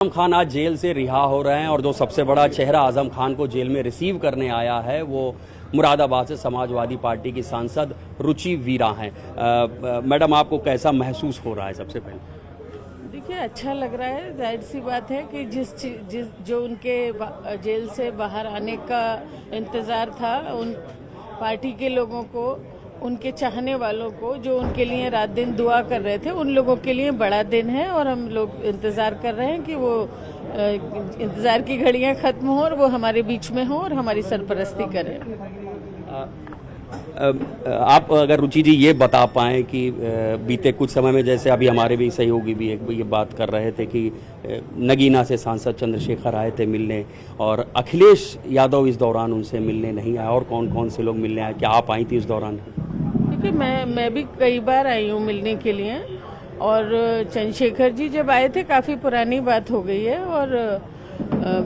आजम खान आज जेल से रिहा हो रहे हैं और जो सबसे बड़ा चेहरा आजम खान को जेल में रिसीव करने आया है वो मुरादाबाद से समाजवादी पार्टी की सांसद रुचि वीरा हैं। मैडम, आपको कैसा महसूस हो रहा है? सबसे पहले देखिए, अच्छा लग रहा है। जाहिर सी बात है कि जो उनके जेल से बाहर आने का इंतज़ार था, उन पार्टी के लोगों को, उनके चाहने वालों को, जो उनके लिए रात दिन दुआ कर रहे थे, उन लोगों के लिए बड़ा दिन है और हम लोग इंतज़ार कर रहे हैं कि वो इंतज़ार की घड़ियां ख़त्म हो और वो हमारे बीच में हो और हमारी सरपरस्ती करें। आप अगर रुचि जी ये बता पाएं कि बीते कुछ समय में, जैसे अभी हमारे भी सहयोगी भी एक ये बात कर रहे थे कि नगीना से सांसद चंद्रशेखर आए थे मिलने और अखिलेश यादव इस दौरान उनसे मिलने नहीं आए, और कौन कौन से लोग मिलने आए? क्या आप आई थी इस दौरान? देखिए, मैं भी कई बार आई हूँ मिलने के लिए, और चंद्रशेखर जी जब आए थे काफ़ी पुरानी बात हो गई है। और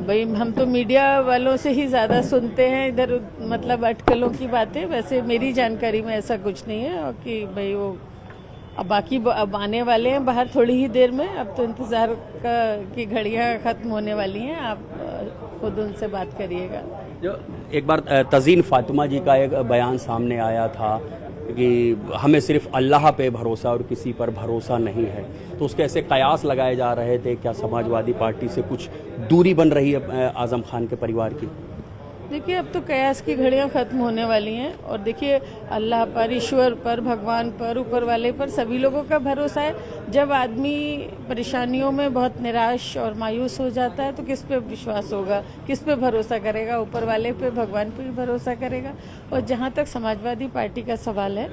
भाई, हम तो मीडिया वालों से ही ज़्यादा सुनते हैं इधर, मतलब अटकलों की बातें। वैसे मेरी जानकारी में ऐसा कुछ नहीं है। और कि भाई वो अब बाकी अब आने वाले हैं बाहर थोड़ी ही देर में। अब तो इंतज़ार की घड़ियां ख़त्म होने वाली हैं। आप खुद उनसे बात करिएगा। जो एक बार तज़ीन फातिमा जी का एक बयान सामने आया था कि हमें सिर्फ अल्लाह पे भरोसा और किसी पर भरोसा नहीं है, तो उसके ऐसे कयास लगाए जा रहे थे। क्या समाजवादी पार्टी से कुछ दूरी बन रही है आजम खान के परिवार की? देखिए, अब तो कयास की घड़ियां ख़त्म होने वाली हैं। और देखिए, अल्लाह पर, ईश्वर पर, भगवान पर, ऊपर वाले पर सभी लोगों का भरोसा है। जब आदमी परेशानियों में बहुत निराश और मायूस हो जाता है तो किस पे विश्वास होगा, किस पे भरोसा करेगा? ऊपर वाले पे, भगवान पे ही भरोसा करेगा। और जहाँ तक समाजवादी पार्टी का सवाल है,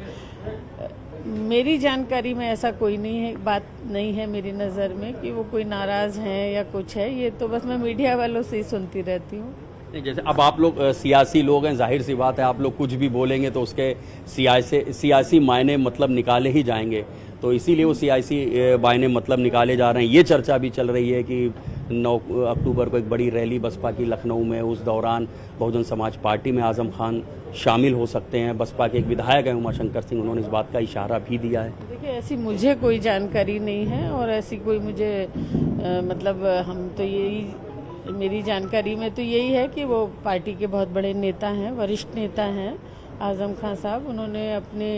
मेरी जानकारी में ऐसा कोई नहीं है, बात नहीं है मेरी नज़र में कि वो कोई नाराज़ हैं या कुछ है। ये तो बस मैं मीडिया वालों से ही सुनती रहती हूँ। जैसे अब आप लोग सियासी लोग हैं, जाहिर सी बात है आप लोग कुछ भी बोलेंगे तो उसके सियासी मायने मतलब निकाले ही जाएंगे, तो इसीलिए वो सियासी मायने मतलब निकाले जा रहे हैं। ये चर्चा भी चल रही है कि 9 अक्टूबर को एक बड़ी रैली बसपा की लखनऊ में, उस दौरान बहुजन समाज पार्टी में आजम खान शामिल हो सकते हैं। बसपा के एक विधायक हैं उमाशंकर सिंह, उन्होंने इस बात का इशारा भी दिया है। देखिए, ऐसी मुझे कोई जानकारी नहीं है और ऐसी कोई मुझे मतलब हम तो यही, मेरी जानकारी में तो यही है कि वो पार्टी के बहुत बड़े नेता हैं, वरिष्ठ नेता हैं आजम खान साहब। उन्होंने अपने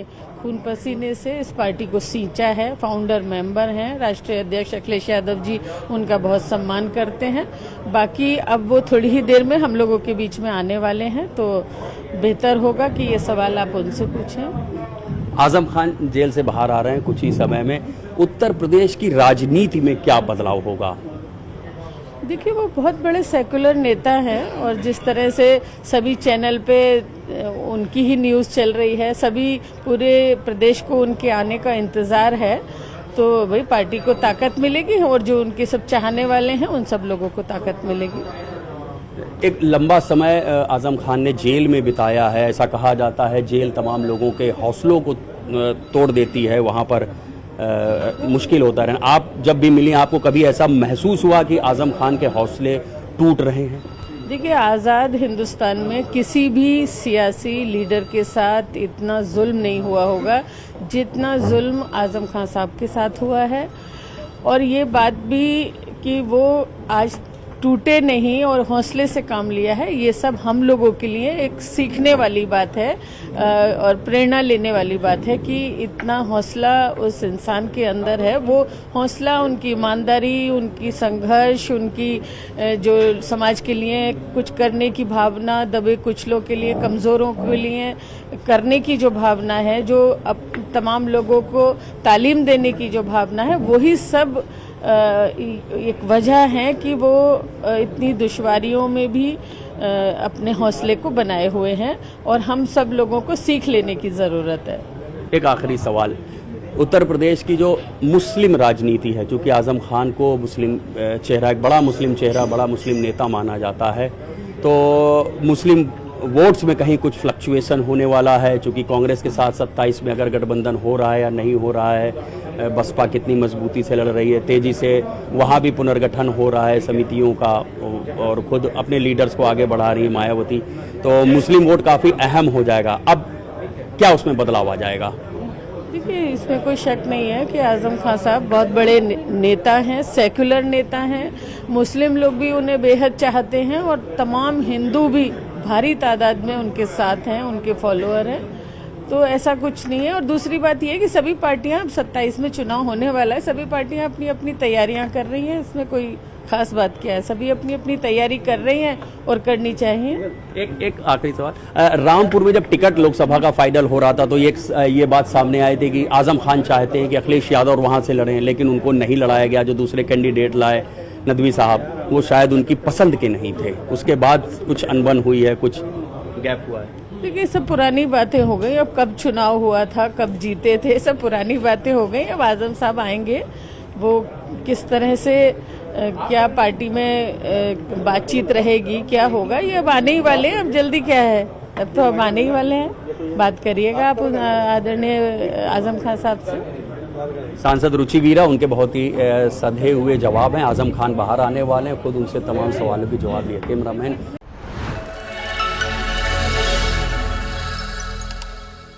खून पसीने से इस पार्टी को सींचा है, फाउंडर मेंबर हैं। राष्ट्रीय अध्यक्ष अखिलेश यादव जी उनका बहुत सम्मान करते हैं। बाकी अब वो थोड़ी ही देर में हम लोगों के बीच में आने वाले हैं, तो बेहतर होगा कि ये सवाल आप उनसे पूछें। आजम खान जेल से बाहर आ रहे हैं कुछ ही समय में, उत्तर प्रदेश की राजनीति में क्या बदलाव होगा? देखिए, वो बहुत बड़े सेकुलर नेता हैं और जिस तरह से सभी चैनल पे उनकी ही न्यूज़ चल रही है, सभी पूरे प्रदेश को उनके आने का इंतज़ार है, तो भाई पार्टी को ताकत मिलेगी और जो उनके सब चाहने वाले हैं उन सब लोगों को ताकत मिलेगी। एक लंबा समय आजम खान ने जेल में बिताया है, ऐसा कहा जाता है जेल तमाम लोगों के हौसलों को तोड़ देती है, वहाँ पर मुश्किल होता रहा। आप जब भी मिली, आपको कभी ऐसा महसूस हुआ कि आजम खान के हौसले टूट रहे हैं? देखिए, आज़ाद हिंदुस्तान में किसी भी सियासी लीडर के साथ इतना जुल्म नहीं हुआ होगा जितना जुल्म आजम खान साहब के साथ हुआ है। और ये बात भी कि वो आज टूटे नहीं और हौसले से काम लिया है, ये सब हम लोगों के लिए एक सीखने वाली बात है और प्रेरणा लेने वाली बात है कि इतना हौसला उस इंसान के अंदर है। वो हौसला, उनकी ईमानदारी, उनकी संघर्ष, उनकी जो समाज के लिए कुछ करने की भावना, दबे कुचलों के लिए, कमज़ोरों के लिए करने की जो भावना है, जो अब तमाम लोगों को तालीम देने की जो भावना है, वही सब एक वजह है कि वो इतनी दुश्वारियों में भी अपने हौसले को बनाए हुए हैं और हम सब लोगों को सीख लेने की ज़रूरत है। एक आखिरी सवाल, उत्तर प्रदेश की जो मुस्लिम राजनीति है, चूँकि आजम खान को मुस्लिम चेहरा, एक बड़ा मुस्लिम चेहरा, बड़ा मुस्लिम नेता माना जाता है, तो मुस्लिम वोट्स में कहीं कुछ फ्लक्चुएशन होने वाला है? चूँकि कांग्रेस के साथ 27 में अगर गठबंधन हो रहा है या नहीं हो रहा है, बसपा कितनी मजबूती से लड़ रही है, तेज़ी से वहाँ भी पुनर्गठन हो रहा है समितियों का और खुद अपने लीडर्स को आगे बढ़ा रही है मायावती, तो मुस्लिम वोट काफ़ी अहम हो जाएगा। अब क्या उसमें बदलाव आ जाएगा? देखिए, इसमें कोई शक नहीं है कि आजम खान साहब बहुत बड़े नेता हैं, सेक्युलर नेता हैं। मुस्लिम लोग भी उन्हें बेहद चाहते हैं और तमाम हिंदू भी भारी तादाद में उनके साथ हैं, उनके फॉलोअर हैं। तो ऐसा कुछ नहीं है। और दूसरी बात यह है कि सभी पार्टियां, अब 27 में चुनाव होने वाला है, सभी पार्टियां अपनी अपनी तैयारियां कर रही हैं। इसमें कोई खास बात क्या है, सभी अपनी अपनी तैयारी कर रही हैं और करनी चाहिए। एक आखिरी सवाल, रामपुर में जब टिकट लोकसभा का फाइनल हो रहा था तो ये बात सामने आई थी कि आजम खान चाहते हैं कि अखिलेश यादव वहां से लड़ें, लेकिन उनको नहीं लड़ाया गया। जो दूसरे कैंडिडेट लाए नदवी साहब, वो शायद उनकी पसंद के नहीं थे। उसके बाद कुछ अनबन हुई है, कुछ गैप हुआ है। देखिए, सब पुरानी बातें हो गई। अब कब चुनाव हुआ था, कब जीते थे, सब पुरानी बातें हो गई। अब आजम साहब आएंगे, वो किस तरह से क्या पार्टी में बातचीत रहेगी, क्या होगा, ये अब आने ही वाले हैं। अब जल्दी क्या है, अब तो अब आने ही वाले हैं। बात करिएगा आप आदरणीय आजम खान साहब से। सांसद रुचि वीरा, उनके बहुत ही सधे हुए जवाब हैं। आजम खान बाहर आने वाले हैं, खुद उनसे तमाम सवालों के जवाब दिए। कैमरामैन